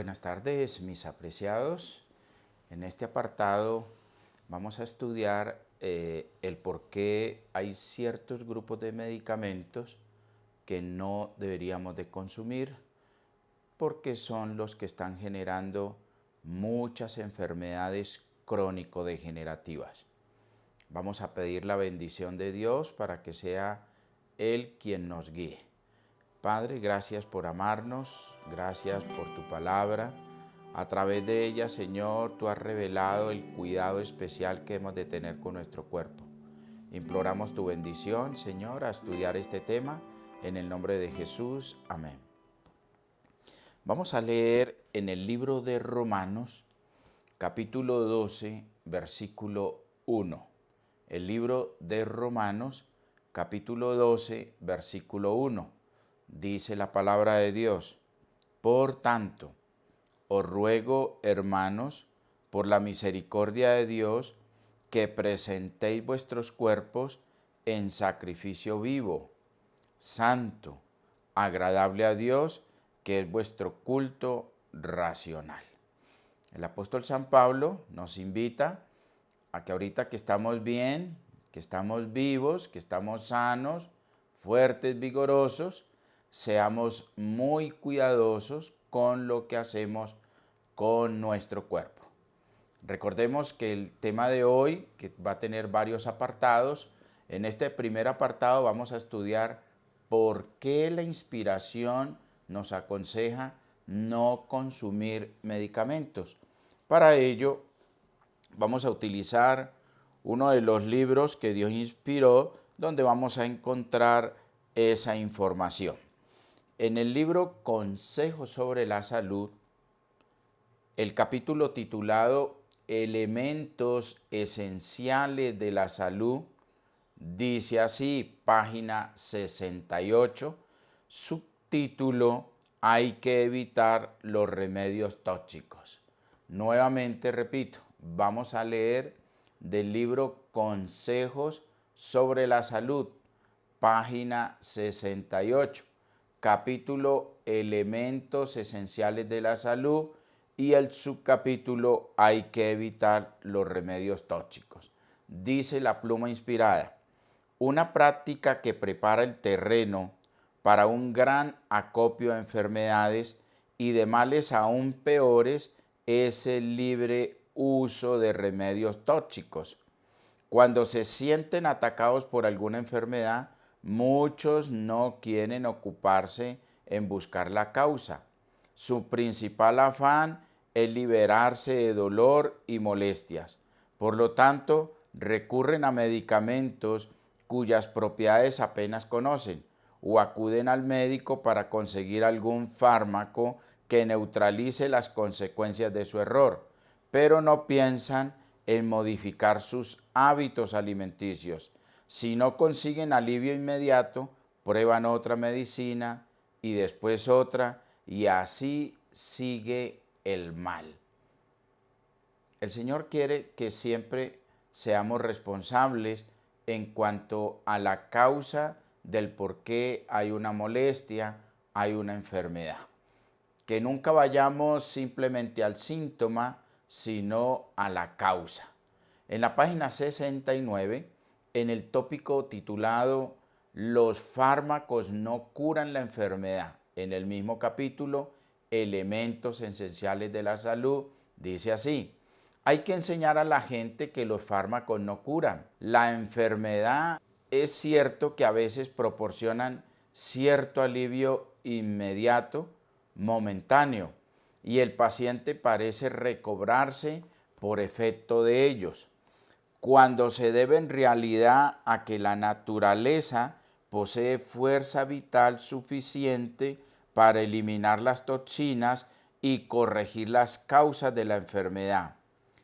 Buenas tardes, mis apreciados. En este apartado vamos a estudiar el por qué hay ciertos grupos de medicamentos que no deberíamos de consumir porque son los que están generando muchas enfermedades crónico-degenerativas. Vamos a pedir la bendición de Dios para que sea Él quien nos guíe. Padre, gracias por amarnos, gracias por tu palabra. A través de ella, Señor, tú has revelado el cuidado especial que hemos de tener con nuestro cuerpo. Imploramos tu bendición, Señor, a estudiar este tema. En el nombre de Jesús, amén. Vamos a leer en el libro de Romanos, capítulo 12, versículo 1. El libro de Romanos, capítulo 12, versículo 1. Dice la palabra de Dios: por tanto, os ruego, hermanos, por la misericordia de Dios, que presentéis vuestros cuerpos en sacrificio vivo, santo, agradable a Dios, que es vuestro culto racional. El apóstol San Pablo nos invita a que ahorita que estamos bien, que estamos vivos, que estamos sanos, fuertes, vigorosos, seamos muy cuidadosos con lo que hacemos con nuestro cuerpo. Recordemos que el tema de hoy, que va a tener varios apartados, en este primer apartado vamos a estudiar por qué la inspiración nos aconseja no consumir medicamentos. Para ello, vamos a utilizar uno de los libros que Dios inspiró, donde vamos a encontrar esa información. En el libro Consejos sobre la Salud, el capítulo titulado Elementos Esenciales de la Salud, dice así, página 68, subtítulo: Hay que evitar los remedios tóxicos. Nuevamente repito, vamos a leer del libro Consejos sobre la Salud, página 68, capítulo Elementos Esenciales de la Salud y el subcapítulo Hay que evitar los remedios tóxicos. Dice la pluma inspirada: una práctica que prepara el terreno para un gran acopio de enfermedades y de males aún peores es el libre uso de remedios tóxicos. Cuando se sienten atacados por alguna enfermedad, muchos no quieren ocuparse en buscar la causa. Su principal afán es liberarse de dolor y molestias. Por lo tanto, recurren a medicamentos cuyas propiedades apenas conocen, o acuden al médico para conseguir algún fármaco que neutralice las consecuencias de su error, pero no piensan en modificar sus hábitos alimenticios. Si no consiguen alivio inmediato, prueban otra medicina y después otra, y así sigue el mal. El Señor quiere que siempre seamos responsables en cuanto a la causa del por qué hay una molestia, hay una enfermedad. Que nunca vayamos simplemente al síntoma, sino a la causa. En la página 69, en el tópico titulado Los fármacos no curan la enfermedad, en el mismo capítulo, Elementos Esenciales de la Salud, dice así: hay que enseñar a la gente que los fármacos no curan. La enfermedad es cierto que a veces proporcionan cierto alivio inmediato, momentáneo, y el paciente parece recobrarse por efecto de ellos, cuando se debe en realidad a que la naturaleza posee fuerza vital suficiente para eliminar las toxinas y corregir las causas de la enfermedad.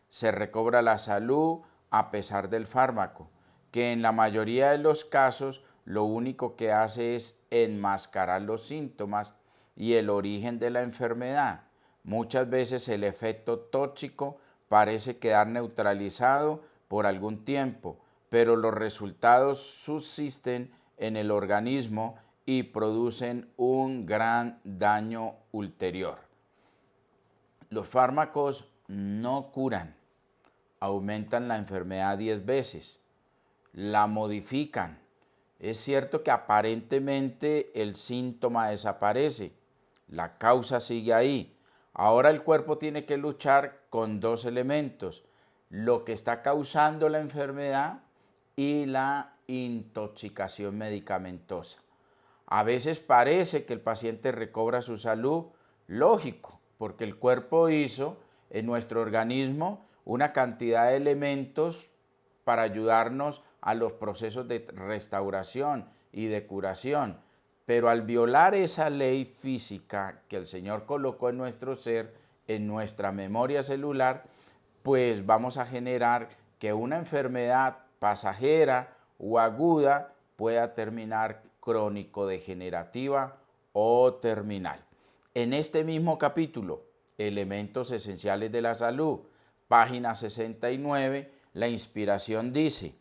Se recobra la salud a pesar del fármaco, que en la mayoría de los casos lo único que hace es enmascarar los síntomas y el origen de la enfermedad. Muchas veces el efecto tóxico parece quedar neutralizado por algún tiempo, pero los resultados subsisten en el organismo y producen un gran daño ulterior. Los fármacos no curan, aumentan la enfermedad 10 veces, la modifican. Es cierto que aparentemente el síntoma desaparece, la causa sigue ahí. Ahora el cuerpo tiene que luchar con dos elementos, lo que está causando la enfermedad y la intoxicación medicamentosa. A veces parece que el paciente recobra su salud, lógico, porque el cuerpo hizo en nuestro organismo una cantidad de elementos para ayudarnos a los procesos de restauración y de curación. Pero al violar esa ley física que el Señor colocó en nuestro ser, en nuestra memoria celular, pues vamos a generar que una enfermedad pasajera o aguda pueda terminar crónico-degenerativa o terminal. En este mismo capítulo, Elementos Esenciales de la Salud, página 69, la inspiración dice: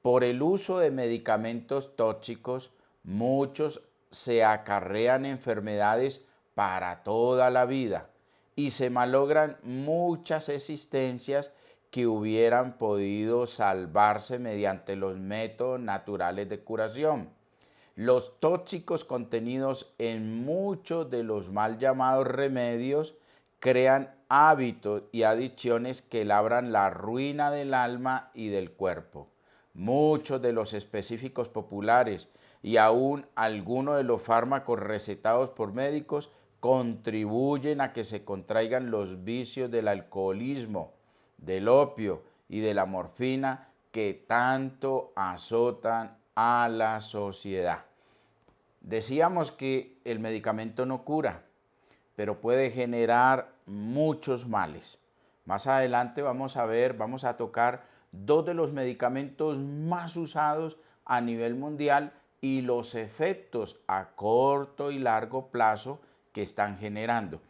por el uso de medicamentos tóxicos, muchos se acarrean enfermedades para toda la vida y se malogran muchas existencias que hubieran podido salvarse mediante los métodos naturales de curación. Los tóxicos contenidos en muchos de los mal llamados remedios crean hábitos y adicciones que labran la ruina del alma y del cuerpo. Muchos de los específicos populares y aún algunos de los fármacos recetados por médicos contribuyen a que se contraigan los vicios del alcoholismo, del opio y de la morfina que tanto azotan a la sociedad. Decíamos que el medicamento no cura, pero puede generar muchos males. Más adelante vamos a tocar dos de los medicamentos más usados a nivel mundial y los efectos a corto y largo plazo que están generando.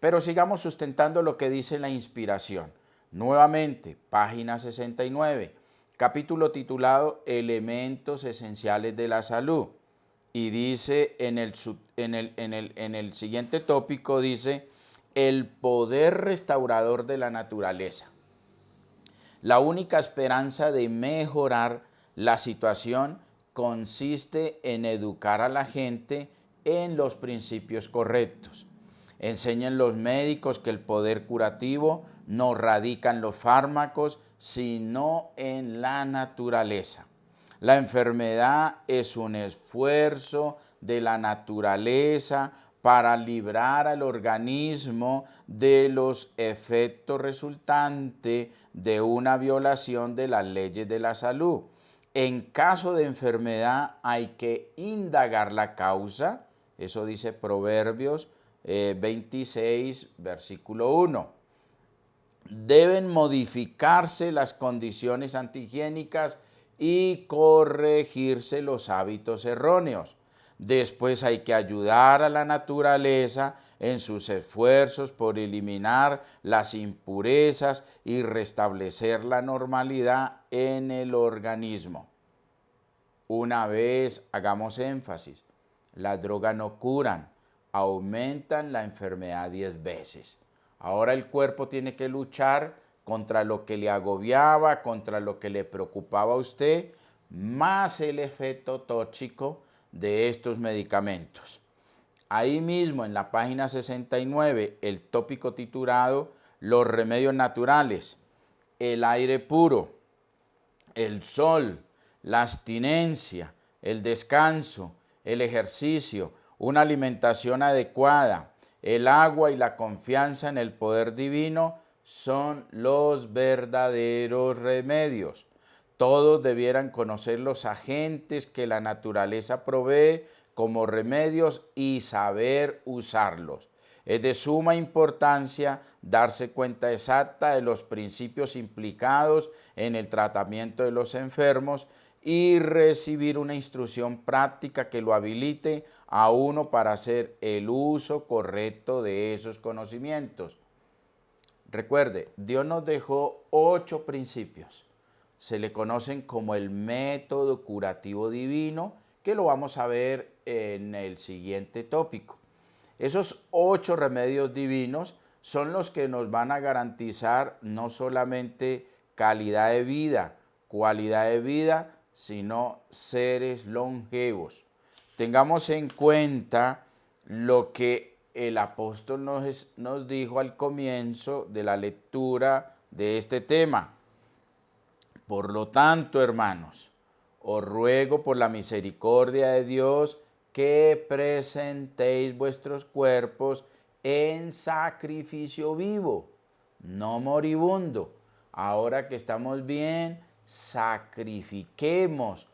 Pero sigamos sustentando lo que dice la inspiración. Nuevamente, página 69, capítulo titulado Elementos Esenciales de la Salud. Y dice en el siguiente tópico, dice, el poder restaurador de la naturaleza. La única esperanza de mejorar la situación consiste en educar a la gente en los principios correctos. Enseñan los médicos que el poder curativo no radica en los fármacos, sino en la naturaleza. La enfermedad es un esfuerzo de la naturaleza para librar al organismo de los efectos resultantes de una violación de las leyes de la salud. En caso de enfermedad hay que indagar la causa, eso dice Proverbios 26, versículo 1. Deben modificarse las condiciones antihigiénicas y corregirse los hábitos erróneos. Después hay que ayudar a la naturaleza en sus esfuerzos por eliminar las impurezas y restablecer la normalidad en el organismo. Una vez hagamos énfasis, las drogas no curan, aumentan la enfermedad 10 veces. Ahora el cuerpo tiene que luchar contra lo que le agobiaba, contra lo que le preocupaba a usted, más el efecto tóxico de estos medicamentos. Ahí mismo en la página 69, el tópico titulado Los remedios naturales, el aire puro, el sol, la abstinencia, el descanso, el ejercicio, una alimentación adecuada, el agua y la confianza en el poder divino son los verdaderos remedios. Todos debieran conocer los agentes que la naturaleza provee como remedios y saber usarlos. Es de suma importancia darse cuenta exacta de los principios implicados en el tratamiento de los enfermos y recibir una instrucción práctica que lo habilite a uno para hacer el uso correcto de esos conocimientos. Recuerde, Dios nos dejó 8 principios. Se le conocen como el método curativo divino, que lo vamos a ver en el siguiente tópico. Esos 8 remedios divinos son los que nos van a garantizar no solamente calidad de vida, cualidad de vida, sino seres longevos. Tengamos en cuenta lo que el apóstol nos dijo al comienzo de la lectura de este tema. Por lo tanto, hermanos, os ruego por la misericordia de Dios que presentéis vuestros cuerpos en sacrificio vivo, no moribundo. Ahora que estamos bien, sacrifiquemos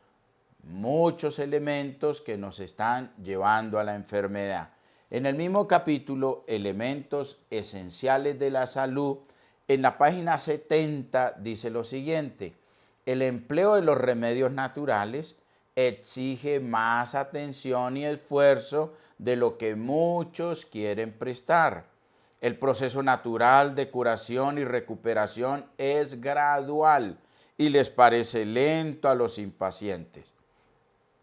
muchos elementos que nos están llevando a la enfermedad. En el mismo capítulo, Elementos Esenciales de la Salud, en la página 70 dice lo siguiente: el empleo de los remedios naturales exige más atención y esfuerzo de lo que muchos quieren prestar. El proceso natural de curación y recuperación es gradual y les parece lento a los impacientes.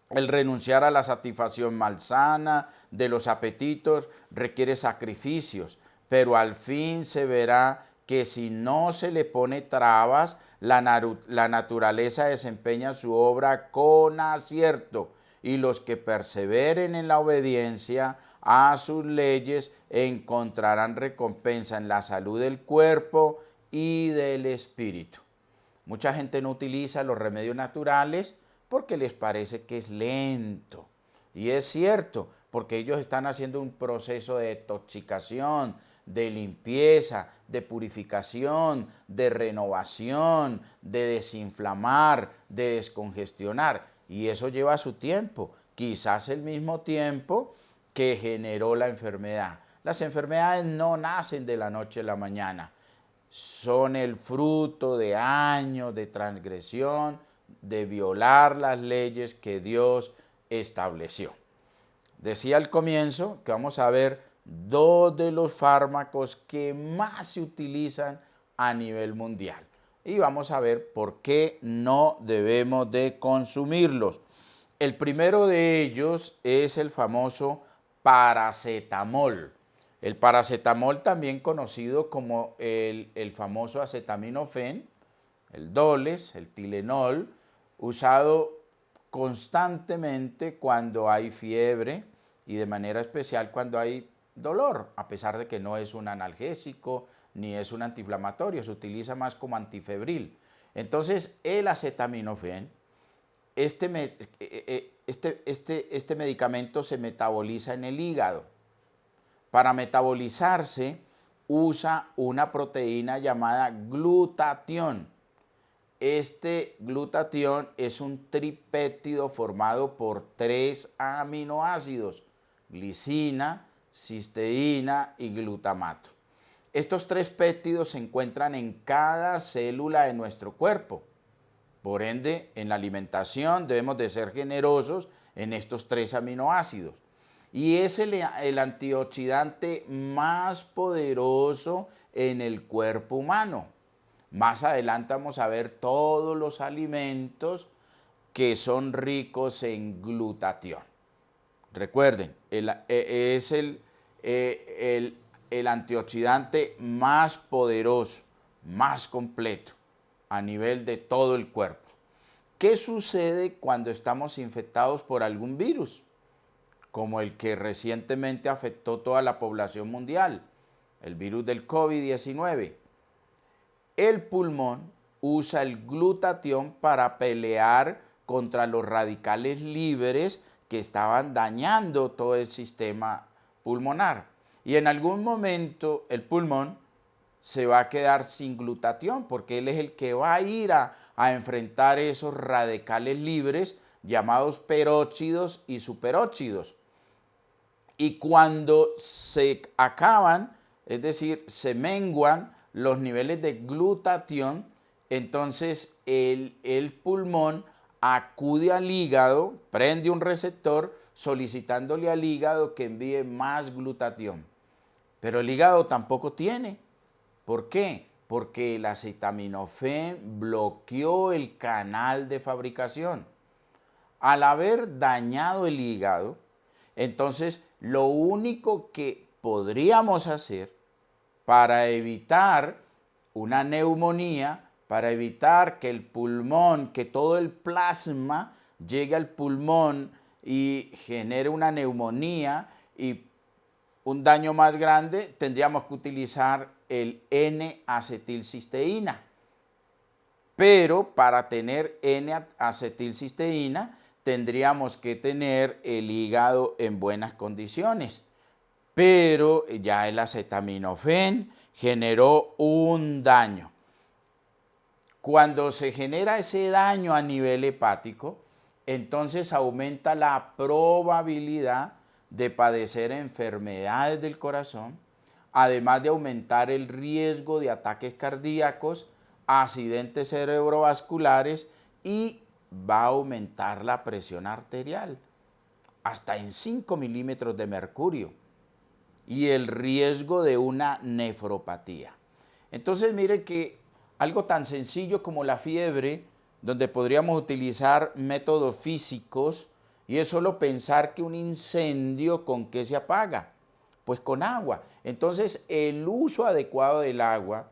El renunciar a la satisfacción malsana de los apetitos requiere sacrificios, pero al fin se verá que si no se le pone trabas, la naturaleza desempeña su obra con acierto, y los que perseveren en la obediencia a sus leyes encontrarán recompensa en la salud del cuerpo y del espíritu. Mucha gente no utiliza los remedios naturales porque les parece que es lento. Y es cierto, porque ellos están haciendo un proceso de detoxicación, de limpieza, de purificación, de renovación, de desinflamar, de descongestionar. Y eso lleva su tiempo, quizás el mismo tiempo que generó la enfermedad. Las enfermedades no nacen de la noche a la mañana, son el fruto de años de transgresión, de violar las leyes que Dios estableció. Decía al comienzo que vamos a ver dos de los fármacos que más se utilizan a nivel mundial. Y vamos a ver por qué no debemos de consumirlos. El primero de ellos es el famoso paracetamol. El paracetamol, también conocido como el famoso acetaminofén, el Doles, el Tylenol, usado constantemente cuando hay fiebre y de manera especial cuando hay dolor, a pesar de que no es un analgésico ni es un antiinflamatorio, se utiliza más como antifebril. Entonces, el acetaminofén, este medicamento se metaboliza en el hígado. Para metabolizarse, usa una proteína llamada glutatión. Este glutatión es un tripéptido formado por 3 aminoácidos: glicina, cisteína y glutamato. Estos 3 péptidos se encuentran en cada célula de nuestro cuerpo. Por ende, en la alimentación debemos de ser generosos en estos 3 aminoácidos. Y es el antioxidante más poderoso en el cuerpo humano. Más adelante vamos a ver todos los alimentos que son ricos en glutatión. Recuerden, es el antioxidante más poderoso, más completo a nivel de todo el cuerpo. ¿Qué sucede cuando estamos infectados por algún virus, como el que recientemente afectó toda la población mundial, el virus del COVID-19? El pulmón usa el glutatión para pelear contra los radicales libres que estaban dañando todo el sistema pulmonar. Y en algún momento el pulmón se va a quedar sin glutatión, porque él es el que va a ir a enfrentar esos radicales libres llamados peróxidos y superóxidos. Y cuando se acaban, es decir, se menguan los niveles de glutatión, entonces el pulmón acude al hígado, prende un receptor solicitándole al hígado que envíe más glutatión. Pero el hígado tampoco tiene. ¿Por qué? Porque el acetaminofén bloqueó el canal de fabricación. Al haber dañado el hígado, entonces lo único que podríamos hacer para evitar una neumonía, para evitar que el pulmón, que todo el plasma llegue al pulmón y genere una neumonía y un daño más grande, tendríamos que utilizar el N-acetilcisteína. Pero para tener N-acetilcisteína tendríamos que tener el hígado en buenas condiciones. Pero ya el acetaminofén generó un daño. Cuando se genera ese daño a nivel hepático, entonces aumenta la probabilidad de padecer enfermedades del corazón, además de aumentar el riesgo de ataques cardíacos, accidentes cerebrovasculares y va a aumentar la presión arterial hasta en 5 milímetros de mercurio y el riesgo de una nefropatía. Entonces mire que algo tan sencillo como la fiebre, donde podríamos utilizar métodos físicos, y es solo pensar que un incendio, ¿con qué se apaga? Pues con agua. Entonces el uso adecuado del agua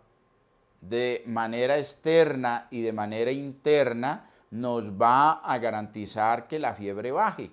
de manera externa y de manera interna nos va a garantizar que la fiebre baje.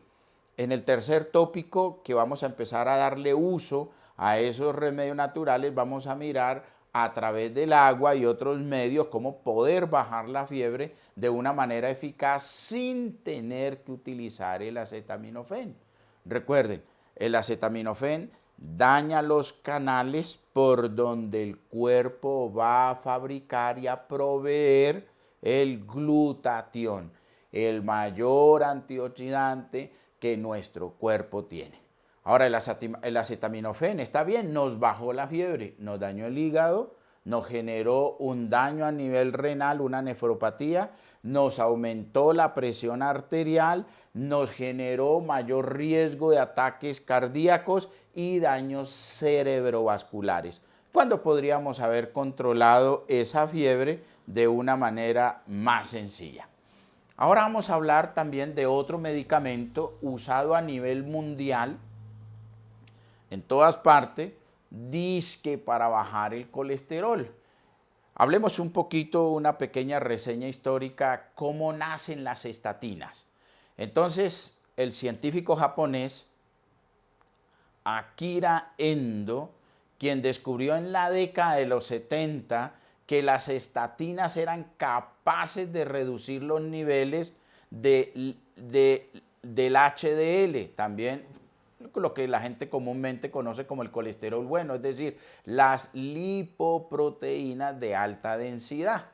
En el tercer tópico, que vamos a empezar a darle uso a esos remedios naturales, vamos a mirar a través del agua y otros medios cómo poder bajar la fiebre de una manera eficaz sin tener que utilizar el acetaminofén. Recuerden, el acetaminofén daña los canales por donde el cuerpo va a fabricar y a proveer el glutatión, el mayor antioxidante que nuestro cuerpo tiene. Ahora, el acetaminofén está bien, nos bajó la fiebre, nos dañó el hígado, nos generó un daño a nivel renal, una nefropatía, nos aumentó la presión arterial, nos generó mayor riesgo de ataques cardíacos y daños cerebrovasculares. ¿Cuándo podríamos haber controlado esa fiebre de una manera más sencilla? Ahora vamos a hablar también de otro medicamento usado a nivel mundial, en todas partes, dizque para bajar el colesterol. Hablemos un poquito, una pequeña reseña histórica, cómo nacen las estatinas. Entonces, el científico japonés Akira Endo, quien descubrió en la década de los 70 que las estatinas eran capaces de reducir los niveles del HDL, también lo que la gente comúnmente conoce como el colesterol bueno, es decir, las lipoproteínas de alta densidad.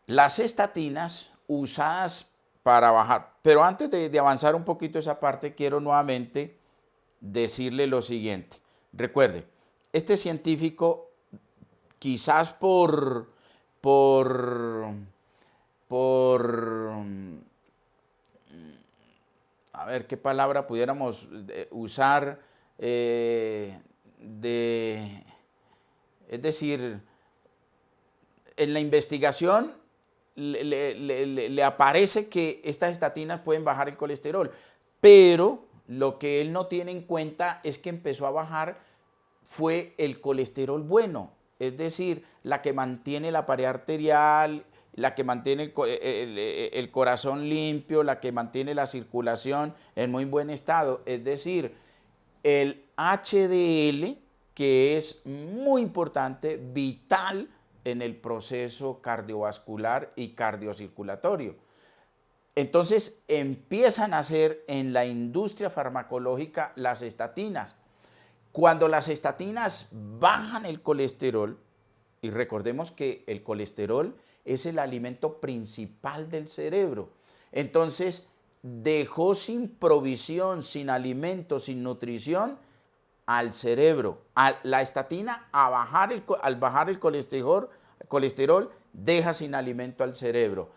Las estatinas usadas para bajar, pero antes de avanzar un poquito esa parte, quiero nuevamente decirle lo siguiente. Recuerde, este científico, quizás por a ver qué palabra pudiéramos usar, es decir, en la investigación le aparece que estas estatinas pueden bajar el colesterol, pero lo que él no tiene en cuenta es que empezó a bajar fue el colesterol bueno, es decir, la que mantiene la pared arterial, la que mantiene el corazón limpio, la que mantiene la circulación en muy buen estado, es decir, el HDL, que es muy importante, vital en el proceso cardiovascular y cardiocirculatorio. Entonces empiezan a hacer en la industria farmacológica las estatinas. Cuando las estatinas bajan el colesterol, y recordemos que el colesterol es el alimento principal del cerebro, entonces dejó sin provisión, sin alimento, sin nutrición al cerebro. La estatina al bajar el colesterol deja sin alimento al cerebro.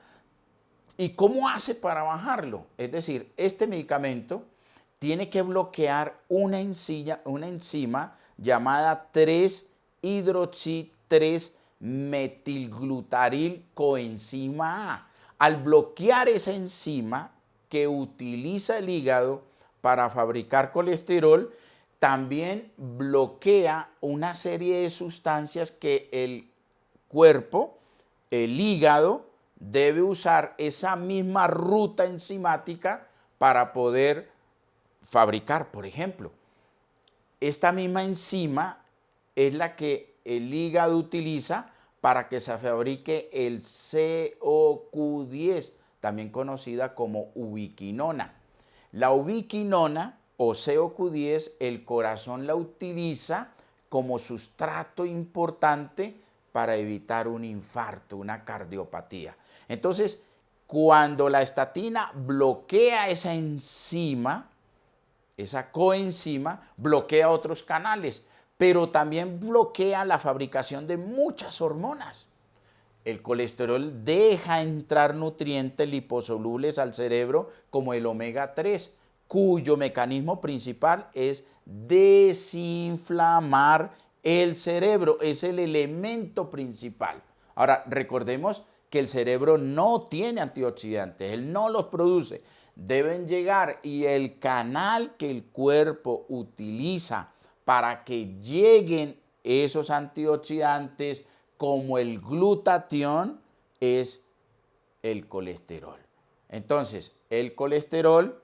¿Y cómo hace para bajarlo? Es decir, este medicamento tiene que bloquear una enzima llamada 3-hidroxi-3-metilglutaril coenzima A. Al bloquear esa enzima que utiliza el hígado para fabricar colesterol, también bloquea una serie de sustancias que el cuerpo, el hígado, debe usar esa misma ruta enzimática para poder fabricar. Por ejemplo, esta misma enzima es la que el hígado utiliza para que se fabrique el CoQ10, también conocida como ubiquinona. La ubiquinona o CoQ10, el corazón la utiliza como sustrato importante para evitar un infarto, una cardiopatía. Entonces, cuando la estatina bloquea esa enzima, esa coenzima, bloquea otros canales, pero también bloquea la fabricación de muchas hormonas. El colesterol deja entrar nutrientes liposolubles al cerebro como el omega 3, cuyo mecanismo principal es desinflamar el cerebro, es el elemento principal. Ahora, recordemos que el cerebro no tiene antioxidantes, él no los produce, deben llegar y el canal que el cuerpo utiliza para que lleguen esos antioxidantes como el glutatión es el colesterol. Entonces, el colesterol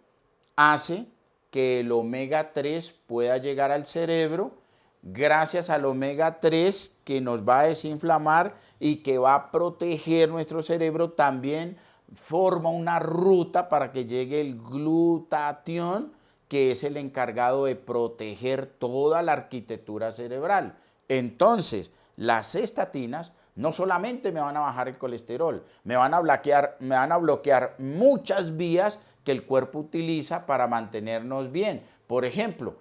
hace que el omega 3 pueda llegar al cerebro gracias al omega 3 que nos va a desinflamar y que va a proteger nuestro cerebro. También forma una ruta para que llegue el glutatión, que es el encargado de proteger toda la arquitectura cerebral. Entonces, las estatinas no solamente me van a bajar el colesterol, me van a bloquear muchas vías que el cuerpo utiliza para mantenernos bien. Por ejemplo,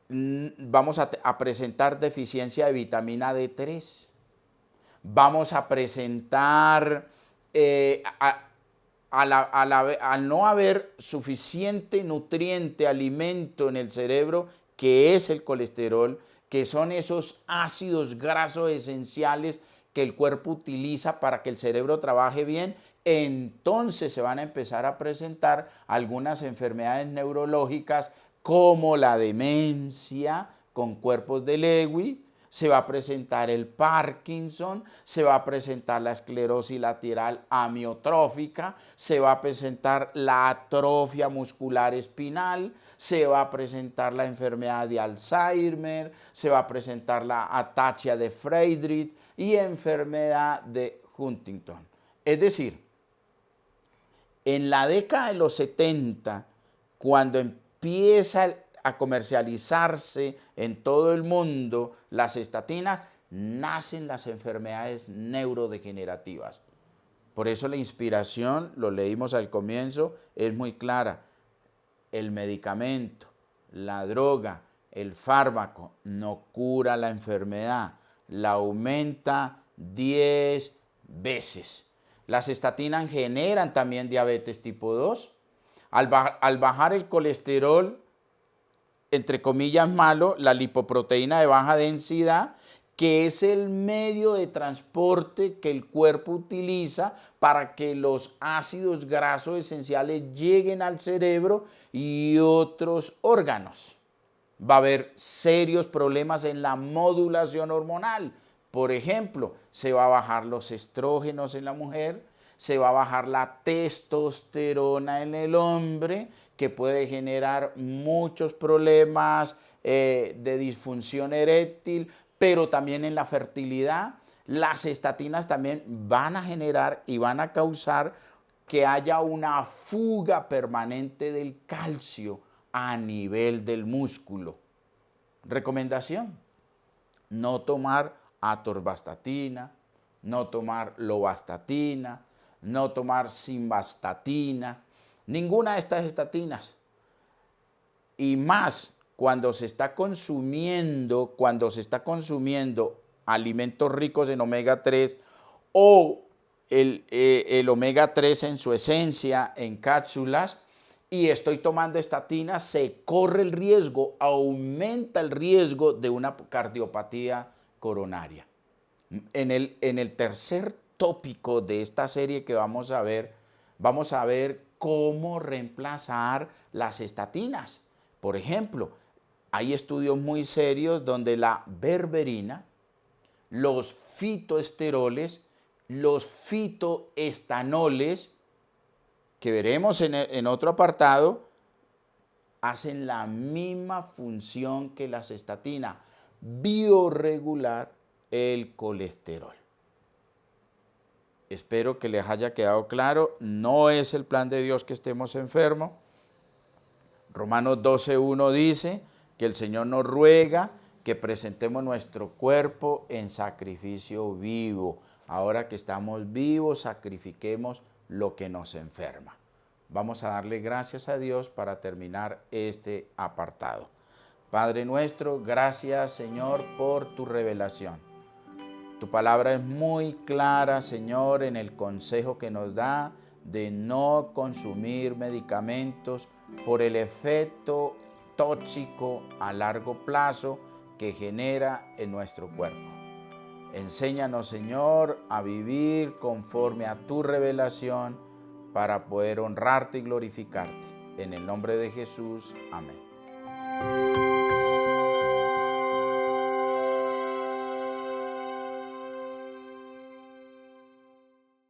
vamos a presentar deficiencia de vitamina D3. Vamos a presentar, al no haber suficiente nutriente, alimento en el cerebro, que es el colesterol, que son esos ácidos grasos esenciales que el cuerpo utiliza para que el cerebro trabaje bien, entonces se van a empezar a presentar algunas enfermedades neurológicas como la demencia con cuerpos de Lewy, se va a presentar el Parkinson, se va a presentar la esclerosis lateral amiotrófica, se va a presentar la atrofia muscular espinal, se va a presentar la enfermedad de Alzheimer, se va a presentar la ataxia de Friedreich y enfermedad de Huntington. Es decir, en la década de los 70, cuando empieza a comercializarse en todo el mundo las estatinas, nacen las enfermedades neurodegenerativas. Por eso la inspiración, lo leímos al comienzo, es muy clara. El medicamento, la droga, el fármaco no cura la enfermedad, la aumenta 10 veces. Las estatinas generan también diabetes tipo 2. Al bajar el colesterol, entre comillas malo, la lipoproteína de baja densidad, que es el medio de transporte que el cuerpo utiliza para que los ácidos grasos esenciales lleguen al cerebro y otros órganos. Va a haber serios problemas en la modulación hormonal. Por ejemplo, se va a bajar los estrógenos en la mujer, se va a bajar la testosterona en el hombre, que puede generar muchos problemas de disfunción eréctil, pero también en la fertilidad. Las estatinas también van a generar y van a causar que haya una fuga permanente del calcio a nivel del músculo. Recomendación: no tomar atorvastatina, no tomar lovastatina, no tomar simvastatina, ninguna de estas estatinas. Y más cuando se está consumiendo alimentos ricos en omega 3 o el omega 3 en su esencia en cápsulas, y estoy tomando estatinas, se corre el riesgo, aumenta el riesgo de una cardiopatía coronaria. En el tercer tópico de esta serie que vamos a ver cómo reemplazar las estatinas. Por ejemplo, Hay estudios muy serios donde la berberina, los fitoesteroles, los fitoestanoles, que veremos en otro apartado, hacen la misma función que las estatinas, bioregular el colesterol. Espero que les haya quedado claro, no es el plan de Dios que estemos enfermos. Romanos 12:1 dice que el Señor nos ruega que presentemos nuestro cuerpo en sacrificio vivo. Ahora que estamos vivos, sacrifiquemos lo que nos enferma. Vamos a darle gracias a Dios para terminar este apartado. Padre nuestro, gracias Señor por tu revelación. Tu palabra es muy clara, Señor, en el consejo que nos da de no consumir medicamentos por el efecto tóxico a largo plazo que genera en nuestro cuerpo. Enséñanos, Señor, a vivir conforme a tu revelación para poder honrarte y glorificarte. En el nombre de Jesús, amén.